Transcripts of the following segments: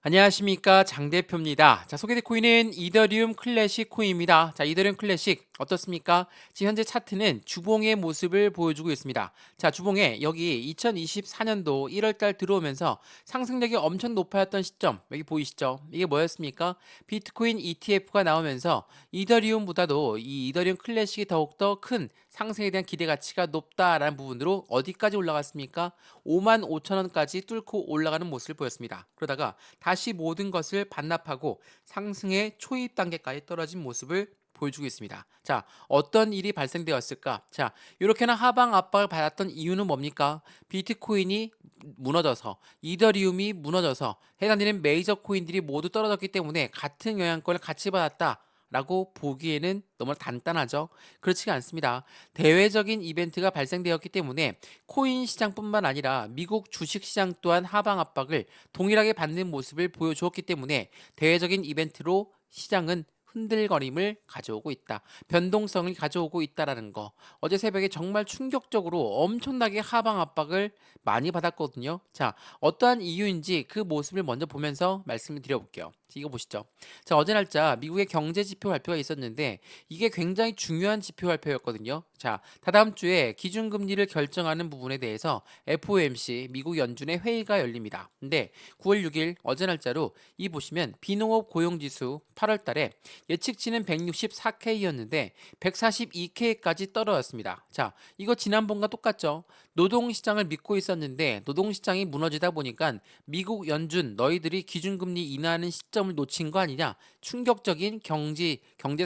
안녕하십니까, 장 대표입니다. 자, 소개될 코인은 이더리움 클래식 코인입니다. 자, 이더리움 클래식 어떻습니까? 지금 현재 차트는 주봉의 모습을 보여주고 있습니다. 자, 주봉에 여기 2024년도 1월 달 들어오면서 상승력이 엄청 높아졌던 시점 여기 보이시죠? 이게 뭐였습니까? 비트코인 ETF가 나오면서 이더리움보다도 이 이더리움 클래식이 더욱더 큰 상승에 대한 기대 가치가 높다라는 부분으로 어디까지 올라갔습니까? 5만 5천 원까지 뚫고 올라가는 모습을 보였습니다. 그러다가 다시 모든 것을 반납하고 상승의 초입 단계까지 떨어진 모습을 보여주고 있습니다. 자, 어떤 일이 발생되었을까? 자, 이렇게나 하방 압박을 받았던 이유는 뭡니까? 비트코인이 무너져서, 이더리움이 무너져서 해당되는 메이저 코인들이 모두 떨어졌기 때문에 같은 영향권을 같이 받았다. 라고 보기에는 너무 간단하죠. 그렇지가 않습니다. 대외적인 이벤트가 발생되었기 때문에 코인 시장뿐만 아니라 미국 주식 시장 또한 하방 압박을 동일하게 받는 모습을 보여주었기 때문에 대외적인 이벤트로 시장은 흔들거림을 가져오고 있다. 변동성을 가져오고 있다라는 거. 어제 새벽에 정말 충격적으로 엄청나게 하방 압박을 많이 받았거든요. 자, 어떠한 이유인지 그 모습을 먼저 보면서 말씀을 드려볼게요. 이거 보시죠. 자, 어제 날짜 미국의 경제 지표 발표가 있었는데 이게 굉장히 중요한 지표 발표였거든요. 자, 다다음 주에 기준금리를 결정하는 부분에 대해서 FOMC 미국 연준의 회의가 열립니다. 근데 9월 6일 어제 날짜로 이 보시면 비농업 고용지수 8월 달에 예측치는 164K였는데 142K까지 떨어졌습니다. 자, 이거 지난번과 똑같죠? 노동시장을 믿고 있었는데 노동시장이 무너지다 보니까 미국 연준 너희들이 기준금리 인하하는 시점을 놓친 거 아니냐? 충격적인 경제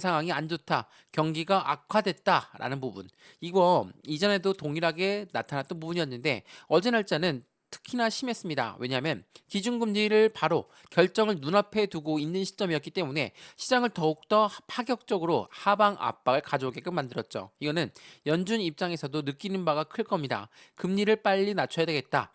상황이 안 좋다. 경기가 악화됐다라는 부분. 이거 이전에도 동일하게 나타났던 부분이었는데 어제 날짜는 특히나 심했습니다. 왜냐하면 기준금리를 바로 결정을 눈앞에 두고 있는 시점이었기 때문에 시장을 더욱더 파격적으로 하방 압박을 가져오게끔 만들었죠. 이거는 연준 입장에서도 느끼는 바가 클 겁니다. 금리를 빨리 낮춰야 되겠다.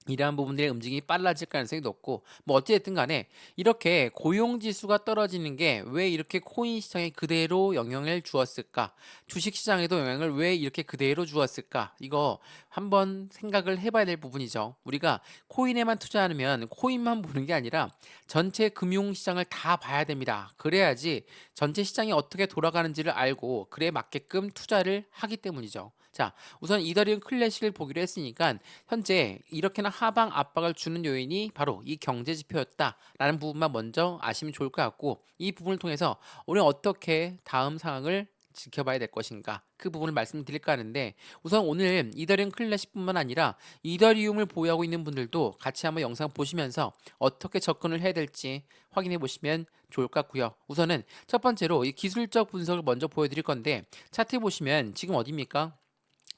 이러한 부분들의 움직임이 빨라질 가능성이 높고 뭐 어찌됐든 간에 이렇게 고용지수가 떨어지는 게 왜 이렇게 코인 시장에 그대로 영향을 주었을까? 주식 시장에도 영향을 왜 이렇게 그대로 주었을까? 이거 한번 생각을 해봐야 될 부분이죠. 우리가 코인에만 투자하면 코인만 보는 게 아니라 전체 금융시장을 다 봐야 됩니다. 그래야지 전체 시장이 어떻게 돌아가는지를 알고 그에 맞게끔 투자를 하기 때문이죠. 자, 우선 이더리움 클래식을 보기로 했으니까 현재 이렇게나 하방 압박을 주는 요인이 바로 이 경제 지표였다라는 부분만 먼저 아시면 좋을 것 같고 이 부분을 통해서 우리는 어떻게 다음 상황을 지켜봐야 될 것인가 그 부분을 말씀드릴까 하는데 우선 오늘 이더리움 클래식뿐만 아니라 이더리움을 보유하고 있는 분들도 같이 한번 영상 보시면서 어떻게 접근을 해야 될지 확인해 보시면 좋을 것 같고요. 우선은 첫 번째로 이 기술적 분석을 먼저 보여드릴 건데 차트 보시면 지금 어디입니까?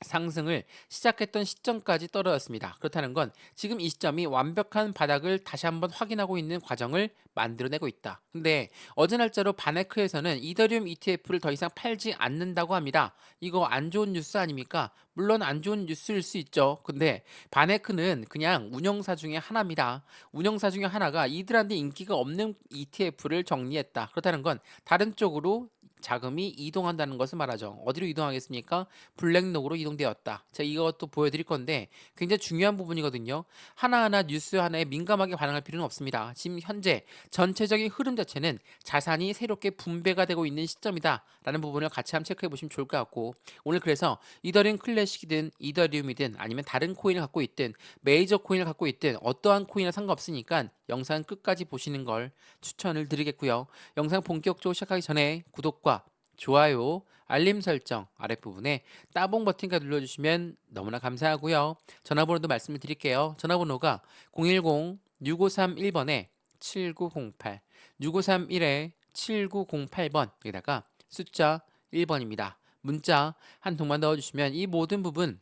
상승을 시작했던 시점까지 떨어졌습니다. 그렇다는 건 지금 이 시점이 완벽한 바닥을 다시 한번 확인하고 있는 과정을 만들어내고 있다. 근데 어제 날짜로 바네크에서는 이더리움 ETF를 더 이상 팔지 않는다고 합니다. 이거 안 좋은 뉴스 아닙니까? 물론 안 좋은 뉴스일 수 있죠. 근데 바네크는 그냥 운영사 중에 하나입니다. 운영사 중에 하나가 이들한테 인기가 없는 ETF를 정리했다. 그렇다는 건 다른 쪽으로 자금이 이동한다는 것을 말하죠. 어디로 이동하겠습니까? 블랙록으로 이동되었다. 자, 이것도 보여드릴 건데 굉장히 중요한 부분이거든요. 하나하나 뉴스 하나에 민감하게 반응할 필요는 없습니다. 지금 현재 전체적인 흐름 자체는 자산이 새롭게 분배가 되고 있는 시점이다 라는 부분을 같이 한번 체크해 보시면 좋을 것 같고 오늘 그래서 이더리움 클래식이든 이더리움이든 아니면 다른 코인을 갖고 있든 메이저 코인을 갖고 있든 어떠한 코인이나 상관없으니까 영상 끝까지 보시는 걸 추천을 드리겠고요. 영상 본격적으로 시작하기 전에 구독과 좋아요, 알림 설정 아랫부분에 따봉 버튼까지 눌러주시면 너무나 감사하고요. 전화번호도 말씀을 드릴게요. 전화번호가 010-6531번에 7908, 6531에 7908번 여기다가 숫자 1번입니다. 문자 한 통만 넣어주시면 이 모든 부분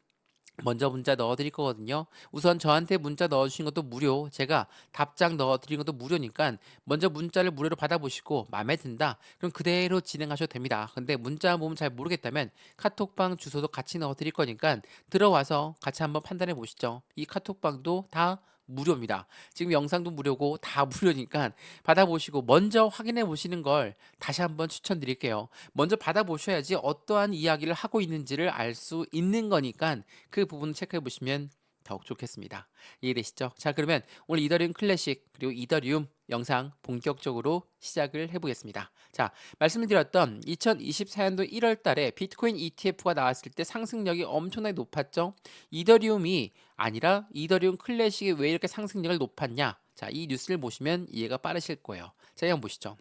먼저 문자 넣어드릴 거거든요. 우선 저한테 문자 넣어주신 것도 무료, 제가 답장 넣어드린 것도 무료니까 먼저 문자를 무료로 받아보시고 마음에 든다 그럼 그대로 진행하셔도 됩니다. 근데 문자 보면 잘 모르겠다면 카톡방 주소도 같이 넣어드릴 거니까 들어와서 같이 한번 판단해 보시죠. 이 카톡방도 다 무료입니다. 지금 영상도 무료고 다 무료니까 받아보시고 먼저 확인해 보시는 걸 다시 한번 추천드릴게요. 먼저 받아보셔야지 어떠한 이야기를 하고 있는지를 알 수 있는 거니까 그 부분 체크해 보시면 더욱 좋겠습니다. 이해되시죠? 자, 그러면 오늘 이더리움 클래식 그리고 이더리움 영상 본격적으로 시작을 해보겠습니다. 자, 말씀을 드렸던 2024년도 1월 달에 비트코인 ETF가 나왔을 때 상승력이 엄청나게 높았죠. 이더리움이 아니라 이더리움 클래식이 왜 이렇게 상승력을 높았냐? 자, 이 뉴스를 보시면 이해가 빠르실 거예요. 자, 한번 보시죠.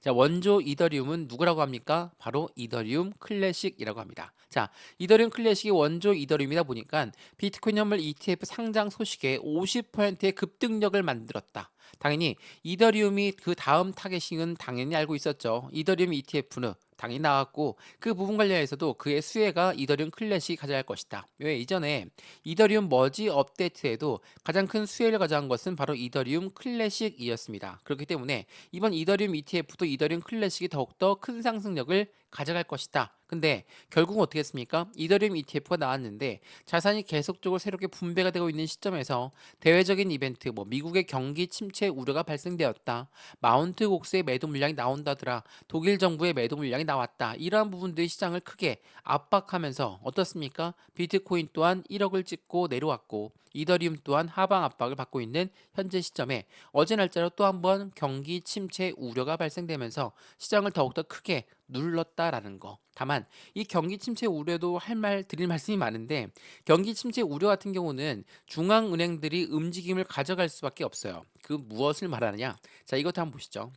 자, 원조 이더리움은 누구라고 합니까? 바로 이더리움 클래식이라고 합니다. 자, 이더리움 클래식이 원조 이더리움이다 보니까 비트코인 현물 ETF 상장 소식에 50%의 급등력을 만들었다. 당연히 이더리움이 그 다음 타겟팅은 당연히 알고 있었죠. 이더리움 ETF는 당연히 나왔고 그 부분 관련해서도 그의 수혜가 이더리움 클래식이 가져갈 것이다. 왜 이전에 이더리움 머지 업데이트에도 가장 큰 수혜를 가져간 것은 바로 이더리움 클래식이었습니다. 그렇기 때문에 이번 이더리움 ETF도 이더리움 클래식이 더욱더 큰 상승력을 가져갈 것이다. 근데 결국은 어떻게 했습니까? 이더리움 ETF가 나왔는데 자산이 계속적으로 새롭게 분배가 되고 있는 시점에서 대외적인 이벤트, 뭐 미국의 경기 침체 우려가 발생되었다. 마운트 곡스의 매도 물량이 나온다더라. 독일 정부의 매도 물량이 나왔다. 이러한 부분들이 시장을 크게 압박하면서 어떻습니까? 비트코인 또한 1억을 찍고 내려왔고 이더리움 또한 하방 압박을 받고 있는 현재 시점에 어제 날짜로 또 한 번 경기 침체 우려가 발생되면서 시장을 더욱더 크게 눌렀다라는 거. 다만 이 경기 침체 우려도 드릴 말씀이 많은데 경기 침체 우려 같은 경우는 중앙은행들이 움직임을 가져갈 수밖에 없어요. 그 무엇을 말하느냐? 자, 이것도 한번 보시죠.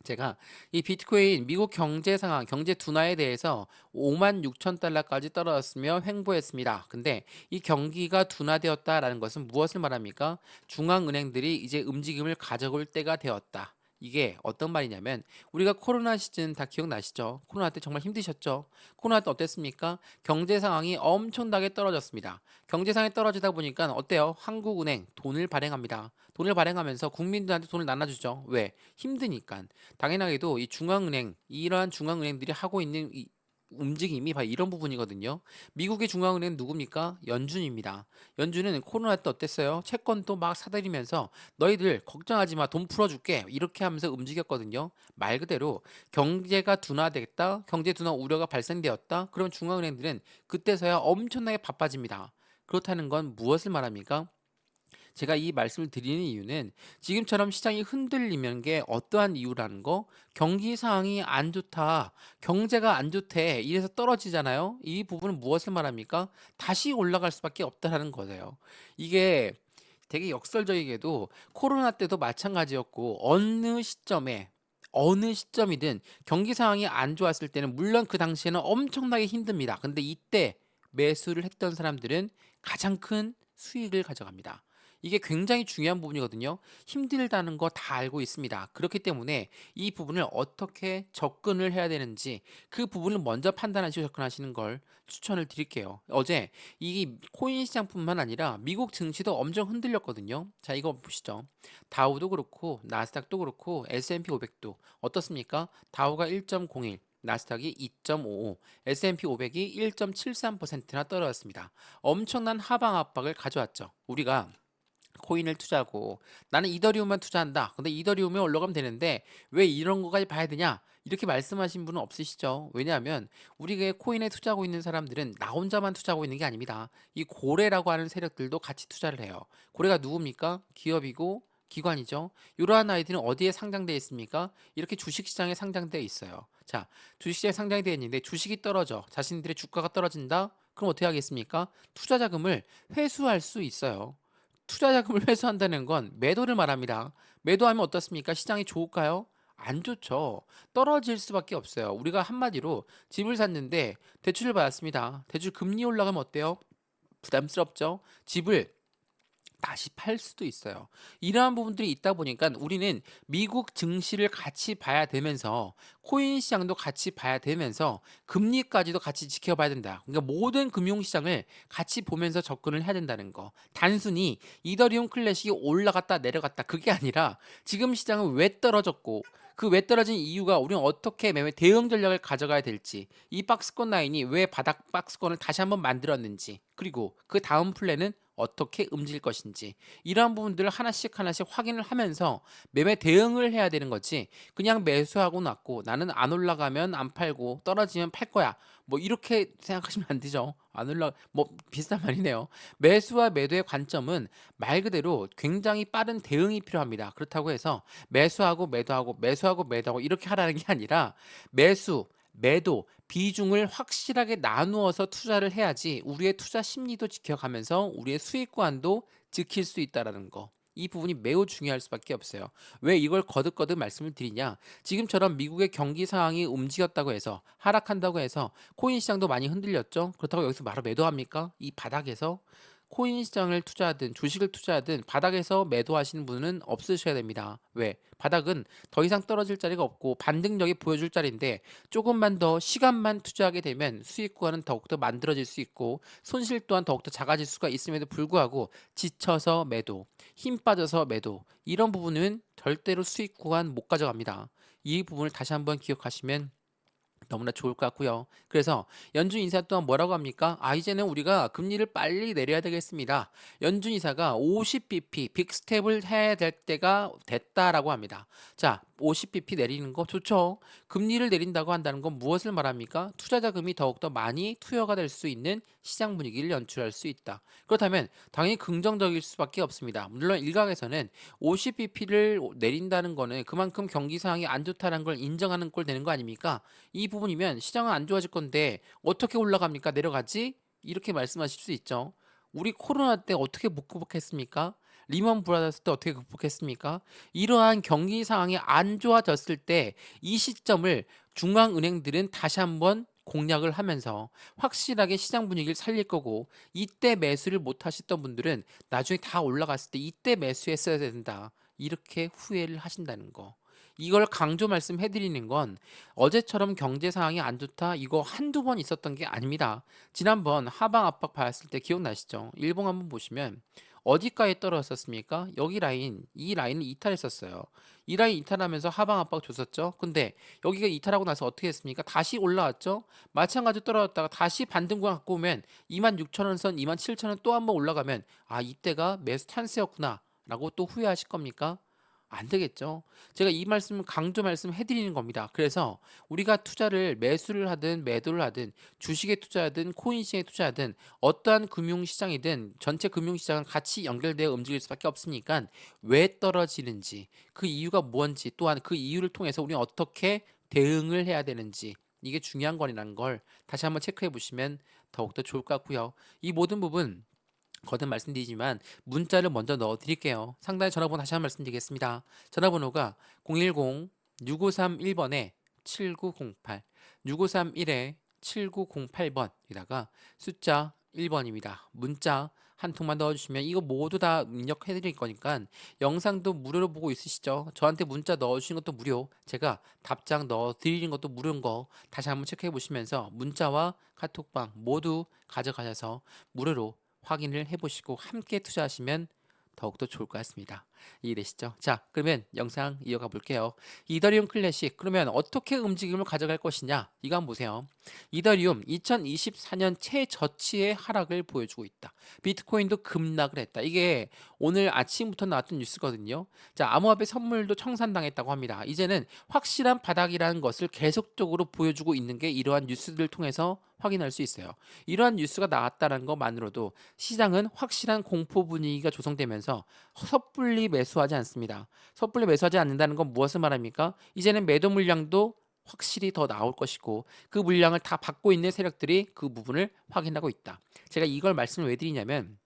제가 이 비트코인 미국 경제 상황, 경제 둔화에 대해서 5만 6천 달러까지 떨어졌으며 횡보했습니다. 근데 이 경기가 둔화되었다라는 것은 무엇을 말합니까? 중앙은행들이 이제 움직임을 가져올 때가 되었다. 이게 어떤 말이냐면 우리가 코로나 시즌 다 기억나시죠? 코로나 때 정말 힘드셨죠? 코로나 때 어땠습니까? 경제 상황이 엄청나게 떨어졌습니다. 경제 상황이 떨어지다 보니까 어때요? 한국은행 돈을 발행합니다. 돈을 발행하면서 국민들한테 돈을 나눠주죠. 왜? 힘드니까. 당연하게도 이 중앙은행, 이러한 중앙은행들이 하고 있는 이 움직임이 바로 이런 부분이거든요. 미국의 중앙은행은 누굽니까? 연준입니다. 연준은 코로나 때 어땠어요? 채권도 막 사들이면서 너희들 걱정하지 마, 돈 풀어줄게 이렇게 하면서 움직였거든요. 말 그대로 경제가 둔화되겠다, 경제 둔화 우려가 발생되었다. 그럼 중앙은행들은 그때서야 엄청나게 바빠집니다. 그렇다는 건 무엇을 말합니까? 제가 이 말씀을 드리는 이유는 지금처럼 시장이 흔들리는 게 어떠한 이유라는 거, 경기 상황이 안 좋다, 경제가 안 좋대, 이래서 떨어지잖아요. 이 부분은 무엇을 말합니까? 다시 올라갈 수밖에 없다라는 거예요. 이게 되게 역설적이게도 코로나 때도 마찬가지였고 어느 시점이든 경기 상황이 안 좋았을 때는 물론 그 당시에는 엄청나게 힘듭니다. 근데 이때 매수를 했던 사람들은 가장 큰 수익을 가져갑니다. 이게 굉장히 중요한 부분이거든요. 힘들다는 거 다 알고 있습니다. 그렇기 때문에 이 부분을 어떻게 접근을 해야 되는지 그 부분을 먼저 판단하시고 접근하시는 걸 추천을 드릴게요. 어제 이 코인 시장뿐만 아니라 미국 증시도 엄청 흔들렸거든요. 자, 이거 보시죠. 다우도 그렇고 나스닥도 그렇고 S&P 500도 어떻습니까? 다우가 1.01, 나스닥이 2.55, S&P 500이 1.73%나 떨어졌습니다. 엄청난 하방 압박을 가져왔죠. 우리가 코인을 투자하고 나는 이더리움만 투자한다. 근데 이더리움에 올라가면 되는데 왜 이런 거까지 봐야 되냐? 이렇게 말씀하신 분은 없으시죠? 왜냐하면 우리가 코인에 투자하고 있는 사람들은 나 혼자만 투자하고 있는 게 아닙니다. 이 고래라고 하는 세력들도 같이 투자를 해요. 고래가 누굽니까? 기업이고 기관이죠. 이러한 아이들은 어디에 상장되어 있습니까? 이렇게 주식시장에 상장되어 있어요. 자, 주식시장에 상장이 되어 있는데 주식이 떨어져. 자신들의 주가가 떨어진다? 그럼 어떻게 하겠습니까? 투자 자금을 회수할 수 있어요. 투자 자금을 회수한다는 건 매도를 말합니다. 매도하면 어떻습니까? 시장이 좋을까요? 안 좋죠. 떨어질 수밖에 없어요. 우리가 한마디로 집을 샀는데 대출을 받았습니다. 대출 금리 올라가면 어때요? 부담스럽죠. 집을 다시 팔 수도 있어요. 이러한 부분들이 있다 보니까 우리는 미국 증시를 같이 봐야 되면서 코인 시장도 같이 봐야 되면서 금리까지도 같이 지켜봐야 된다. 그러니까 모든 금융 시장을 같이 보면서 접근을 해야 된다는 거. 단순히 이더리움 클래식이 올라갔다 내려갔다 그게 아니라 지금 시장은 왜 떨어졌고 그 왜 떨어진 이유가 우리는 어떻게 매매 대응 전략을 가져가야 될지, 이 박스권 라인이 왜 바닥 박스권을 다시 한번 만들었는지, 그리고 그 다음 플랜은 어떻게 움직일 것인지 이러한 부분들을 하나씩 하나씩 확인을 하면서 매매 대응을 해야 되는 거지. 그냥 매수하고 놨고 나는 안 올라가면 안 팔고 떨어지면 팔 거야. 뭐 이렇게 생각하시면 안 되죠. 안 올라 뭐 비슷한 말이네요. 매수와 매도의 관점은 말 그대로 굉장히 빠른 대응이 필요합니다. 그렇다고 해서 매수하고 매도하고 매수하고 매도하고 이렇게 하라는 게 아니라 매수, 매도, 비중을 확실하게 나누어서 투자를 해야지 우리의 투자 심리도 지켜가면서 우리의 수익관도 지킬 수 있다라는 거. 이 부분이 매우 중요할 수밖에 없어요. 왜 이걸 거듭거듭 말씀을 드리냐? 지금처럼 미국의 경기 상황이 움직였다고 해서 하락한다고 해서 코인 시장도 많이 흔들렸죠. 그렇다고 여기서 바로 매도합니까? 이 바닥에서 코인 시장을 투자하든 주식을 투자하든 바닥에서 매도하시는 분은 없으셔야 됩니다. 왜? 바닥은 더 이상 떨어질 자리가 없고 반등력이 보여줄 자리인데 조금만 더 시간만 투자하게 되면 수익 구간은 더욱더 만들어질 수 있고 손실 또한 더욱더 작아질 수가 있음에도 불구하고 지쳐서 매도, 힘 빠져서 매도 이런 부분은 절대로 수익 구간 못 가져갑니다. 이 부분을 다시 한번 기억하시면 너무나 좋을 것 같고요. 그래서 연준 인사 또한 뭐라고 합니까? 이제는 우리가 금리를 빨리 내려야 되겠습니다. 연준 이사가 50bp 빅스텝을 해야 될 때가 됐다라고 합니다. 자, 50bp 내리는 거 좋죠. 금리를 내린다고 한다는 건 무엇을 말합니까? 투자 자금이 더욱더 많이 투여가 될 수 있는 시장 분위기를 연출할 수 있다. 그렇다면 당연히 긍정적일 수밖에 없습니다. 물론 일각에서는 50bp를 내린다는 거는 그만큼 경기 상황이 안 좋다는 걸 인정하는 꼴 되는 거 아닙니까? 이 부분이면 시장은 안 좋아질 건데 어떻게 올라갑니까? 내려가지? 이렇게 말씀하실 수 있죠. 우리 코로나 때 어떻게 못 극복했습니까? 리먼 브라더스 때 어떻게 극복했습니까? 이러한 경기 상황이 안 좋아졌을 때 이 시점을 중앙은행들은 다시 한번 공략을 하면서 확실하게 시장 분위기를 살릴 거고 이때 매수를 못 하셨던 분들은 나중에 다 올라갔을 때 이때 매수했어야 된다. 이렇게 후회를 하신다는 거. 이걸 강조 말씀해 드리는 건 어제처럼 경제 상황이 안 좋다 이거 한두 번 있었던 게 아닙니다. 지난번 하방 압박 받았을 때 기억나시죠? 일봉 한번 보시면 어디까지 떨어졌습니까? 여기 라인, 이 라인을 이탈했었어요. 이 라인 이탈하면서 하방 압박 줬었죠. 근데 여기가 이탈하고 나서 어떻게 했습니까? 다시 올라왔죠. 마찬가지로 떨어졌다가 다시 반등 구간 갖고 오면 26,000원 선, 27,000원 또 한번 올라가면 이때가 매수 찬스였구나 라고 또 후회하실 겁니까? 안 되겠죠. 제가 이 말씀 강조 말씀 해드리는 겁니다. 그래서 우리가 투자를 매수를 하든 매도를 하든 주식에 투자하든 코인 시장에 투자하든 어떠한 금융시장이든 전체 금융시장은 같이 연결되어 움직일 수밖에 없으니까 왜 떨어지는지 그 이유가 뭔지 또한 그 이유를 통해서 우리는 어떻게 대응을 해야 되는지 이게 중요한 거라는 걸 다시 한번 체크해 보시면 더욱더 좋을 것 같고요. 이 모든 부분 거듭 말씀드리지만 문자를 먼저 넣어 드릴게요. 상단에 전화번호 다시 한번 말씀드리겠습니다. 전화번호가 010-6531번에 7908 6531에 7908번에다가 숫자 1번입니다. 문자 한 통만 넣어주시면 이거 모두 다 입력해 드릴 거니까 영상도 무료로 보고 있으시죠? 저한테 문자 넣어주시는 것도 무료, 제가 답장 넣어 드리는 것도 무료인 거 다시 한번 체크해 보시면서 문자와 카톡방 모두 가져가셔서 무료로 확인을 해보시고 함께 투자하시면 더욱더 좋을 것 같습니다. 이해되시죠? 자, 그러면 영상 이어가 볼게요. 이더리움 클래식, 그러면 어떻게 움직임을 가져갈 것이냐? 이거 한번 보세요. 이더리움 2024년 최저치의 하락을 보여주고 있다. 비트코인도 급락을 했다. 이게 오늘 아침부터 나왔던 뉴스거든요. 자, 암호화폐 선물도 청산당했다고 합니다. 이제는 확실한 바닥이라는 것을 계속적으로 보여주고 있는 게 이러한 뉴스들을 통해서 확인할 수 있어요. 이러한 뉴스가 나왔다는 것만으로도 시장은 확실한 공포 분위기가 조성되면서 섣불리 매수하지 않습니다. 섣불리 매수하지 않는다는 건 무엇을 말합니까? 이제는 매도 물량도 확실히 더 나올 것이고 그 물량을 다 받고 있는 세력들이 그 부분을 확인하고 있다. 제가 이걸 말씀을 왜 드리냐면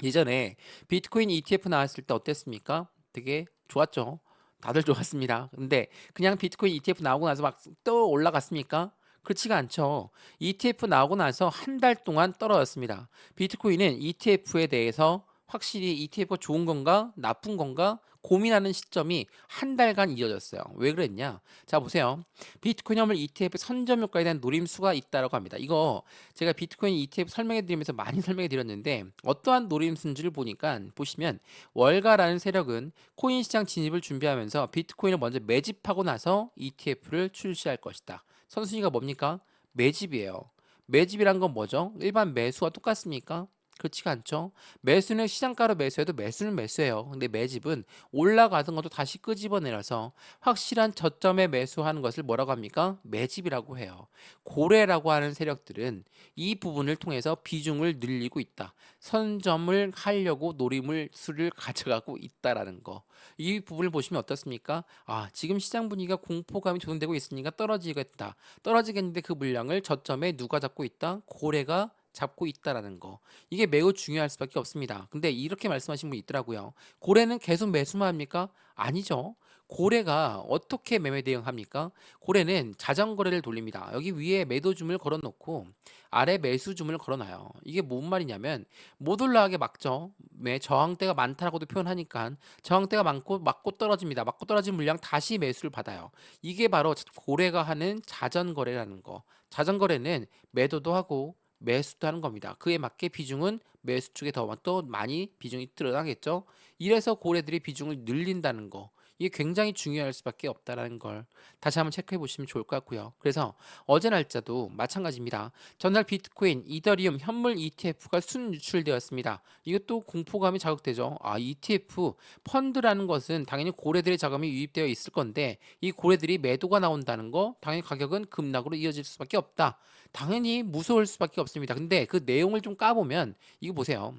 예전에 비트코인 ETF 나왔을 때 어땠습니까? 되게 좋았죠. 다들 좋았습니다. 근데 그냥 비트코인 ETF 나오고 나서 막 또 올라갔습니까? 그렇지가 않죠. ETF 나오고 나서 한 달 동안 떨어졌습니다. 비트코인은 ETF에 대해서 확실히 ETF가 좋은 건가 나쁜 건가 고민하는 시점이 한 달간 이어졌어요. 왜 그랬냐? 자, 보세요. 비트코인 화물 ETF 선점 효과에 대한 노림수가 있다고 합니다. 이거 제가 비트코인 ETF 설명해 드리면서 많이 설명해 드렸는데 어떠한 노림수인지를 보니까 보시면 월가라는 세력은 코인 시장 진입을 준비하면서 비트코인을 먼저 매집하고 나서 ETF를 출시할 것이다. 선순위가 뭡니까? 매집이에요. 매집이란 건 뭐죠? 일반 매수와 똑같습니까? 그렇지가 않죠. 매수는 시장가로 매수해도 매수는 매수예요. 근데 매집은 올라가던 것도 다시 끄집어내려서 확실한 저점에 매수하는 것을 뭐라고 합니까? 매집이라고 해요. 고래라고 하는 세력들은 이 부분을 통해서 비중을 늘리고 있다. 선점을 하려고 노림을 수를 가져가고 있다라는 거. 이 부분을 보시면 어떻습니까? 아, 지금 시장 분위기가 공포감이 조성되고 있으니까 떨어지겠다. 떨어지겠는데 그 물량을 저점에 누가 잡고 있다? 고래가 잡고 있다라는 거. 이게 매우 중요할 수밖에 없습니다. 근데 이렇게 말씀하신 분 있더라고요. 고래는 계속 매수만 합니까? 아니죠. 고래가 어떻게 매매 대응합니까? 고래는 자전거래를 돌립니다. 여기 위에 매도 줌을 걸어놓고 아래 매수 줌을 걸어놔요. 이게 뭔 말이냐면 못 올라가게 막죠. 매 저항대가 많다라고도 표현하니까 저항대가 많고 맞고 떨어집니다. 맞고 떨어진 물량 다시 매수를 받아요. 이게 바로 고래가 하는 자전거래라는 거. 자전거래는 매도도 하고 매수도 하는 겁니다. 그에 맞게 비중은 매수 쪽에 더 또 많이 비중이 드러나겠죠. 이래서 고래들이 비중을 늘린다는 거. 이게 굉장히 중요할 수밖에 없다라는 걸 다시 한번 체크해 보시면 좋을 것 같고요. 그래서 어제 날짜도 마찬가지입니다. 전날 비트코인, 이더리움, 현물 ETF가 순유출되었습니다. 이것도 공포감이 자극되죠. 아, ETF 펀드라는 것은 당연히 고래들의 자금이 유입되어 있을 건데 이 고래들이 매도가 나온다는 거 당연히 가격은 급락으로 이어질 수밖에 없다. 당연히 무서울 수밖에 없습니다. 근데 그 내용을 좀 까보면 이거 보세요.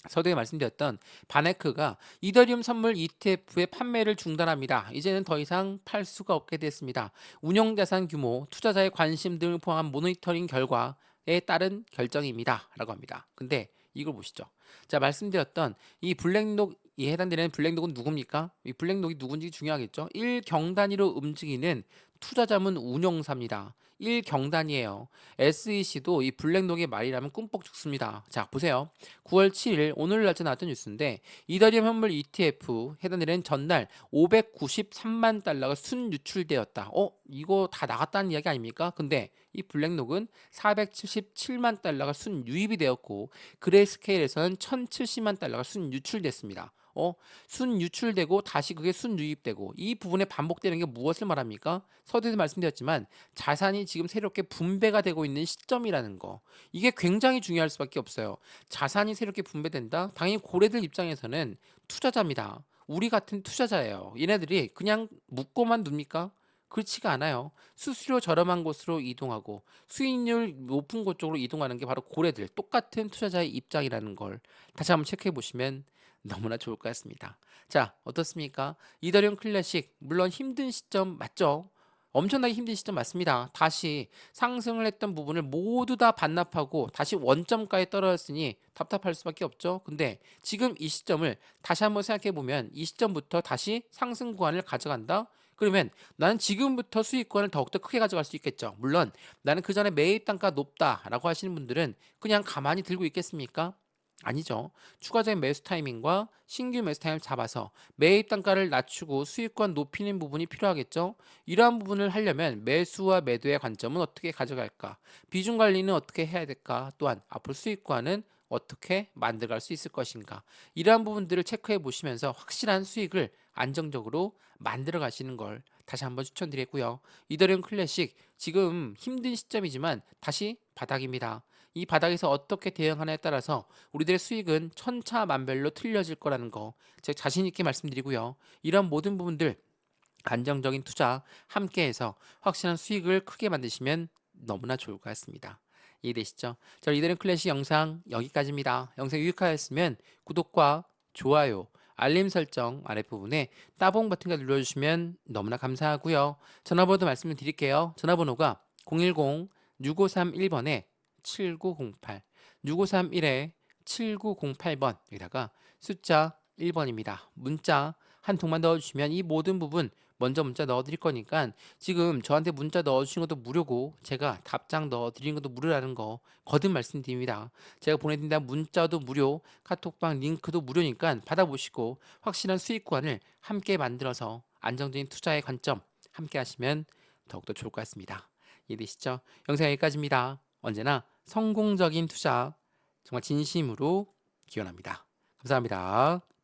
서두에 말씀드렸던 바네크가 이더리움 선물 ETF의 판매를 중단합니다. 이제는 더 이상 팔 수가 없게 됐습니다. 운용자산 규모, 투자자의 관심 등을 포함한 모니터링 결과에 따른 결정입니다. 라고 합니다. 근데 이걸 보시죠. 자, 말씀드렸던 이 블랙록이 해당되는 블랙록은 누굽니까? 이 블랙록이 누군지 중요하겠죠. 1경단위로 움직이는 투자자문 운용사입니다. 1경단이에요. SEC도 이 블랙록의 말이라면 꿈뻑 죽습니다. 자, 보세요. 9월 7일 오늘 날짜 나왔던 뉴스인데 이더리움 현물 ETF 해당되는 전날 593만 달러가 순유출되었다. 이거 다 나갔다는 이야기 아닙니까? 근데 이 블랙록은 477만 달러가 순유입이 되었고 그레이스케일에서는 1070만 달러가 순유출됐습니다. 순유출되고 다시 그게 순유입되고 이 부분에 반복되는 게 무엇을 말합니까? 서두에도 말씀드렸지만 자산이 지금 새롭게 분배가 되고 있는 시점이라는 거. 이게 굉장히 중요할 수밖에 없어요. 자산이 새롭게 분배된다? 당연히 고래들 입장에서는 투자자입니다. 우리 같은 투자자예요. 얘네들이 그냥 묻고만 둡니까? 그렇지가 않아요. 수수료 저렴한 곳으로 이동하고 수익률 높은 곳 쪽으로 이동하는 게 바로 고래들, 똑같은 투자자의 입장이라는 걸 다시 한번 체크해 보시면 너무나 좋을 것 같습니다. 자, 어떻습니까? 이더리움 클래식 물론 힘든 시점 맞죠? 엄청나게 힘든 시점 맞습니다. 다시 상승을 했던 부분을 모두 다 반납하고 다시 원점가에 떨어졌으니 답답할 수밖에 없죠. 근데 지금 이 시점을 다시 한번 생각해 보면 이 시점부터 다시 상승 구간을 가져간다? 그러면 나는 지금부터 수익권을 더욱더 크게 가져갈 수 있겠죠. 물론 나는 그 전에 매입 단가 높다라고 하시는 분들은 그냥 가만히 들고 있겠습니까? 아니죠. 추가적인 매수 타이밍과 신규 매수 타임을 잡아서 매입 단가를 낮추고 수익권 높이는 부분이 필요하겠죠. 이러한 부분을 하려면 매수와 매도의 관점은 어떻게 가져갈까? 비중 관리는 어떻게 해야 될까? 또한 앞으로 수익권은 어떻게 만들어갈 수 있을 것인가? 이러한 부분들을 체크해 보시면서 확실한 수익을 안정적으로 만들어 가시는 걸 다시 한번 추천드리고요. 이더리움 클래식 지금 힘든 시점이지만 다시 바닥입니다. 이 바닥에서 어떻게 대응하냐에 따라서 우리들의 수익은 천차만별로 틀려질 거라는 거 제가 자신 있게 말씀드리고요. 이런 모든 부분들 안정적인 투자 함께해서 확실한 수익을 크게 만드시면 너무나 좋을 것 같습니다. 이해되시죠? 자, 이더리움 클래식 영상 여기까지입니다. 영상 유익하였으면 구독과 좋아요, 알림 설정 아랫부분에 따봉 버튼을 눌러주시면 너무나 감사하고요. 전화번호 말씀을 드릴게요. 전화번호가 010-6531번에 7908 6531에 7908번 여기다가 숫자 1번입니다. 문자 한 통만 넣어주시면 이 모든 부분 먼저 문자 넣어드릴 거니까 지금 저한테 문자 넣어주신 것도 무료고 제가 답장 넣어드리는 것도 무료라는 거 거듭 말씀드립니다. 제가 보내드린다 문자도 무료, 카톡방 링크도 무료니까 받아보시고 확실한 수익권을 함께 만들어서 안정적인 투자의 관점 함께 하시면 더욱더 좋을 것 같습니다. 이해되시죠? 영상 여기까지입니다. 언제나 성공적인 투자 정말 진심으로 기원합니다. 감사합니다.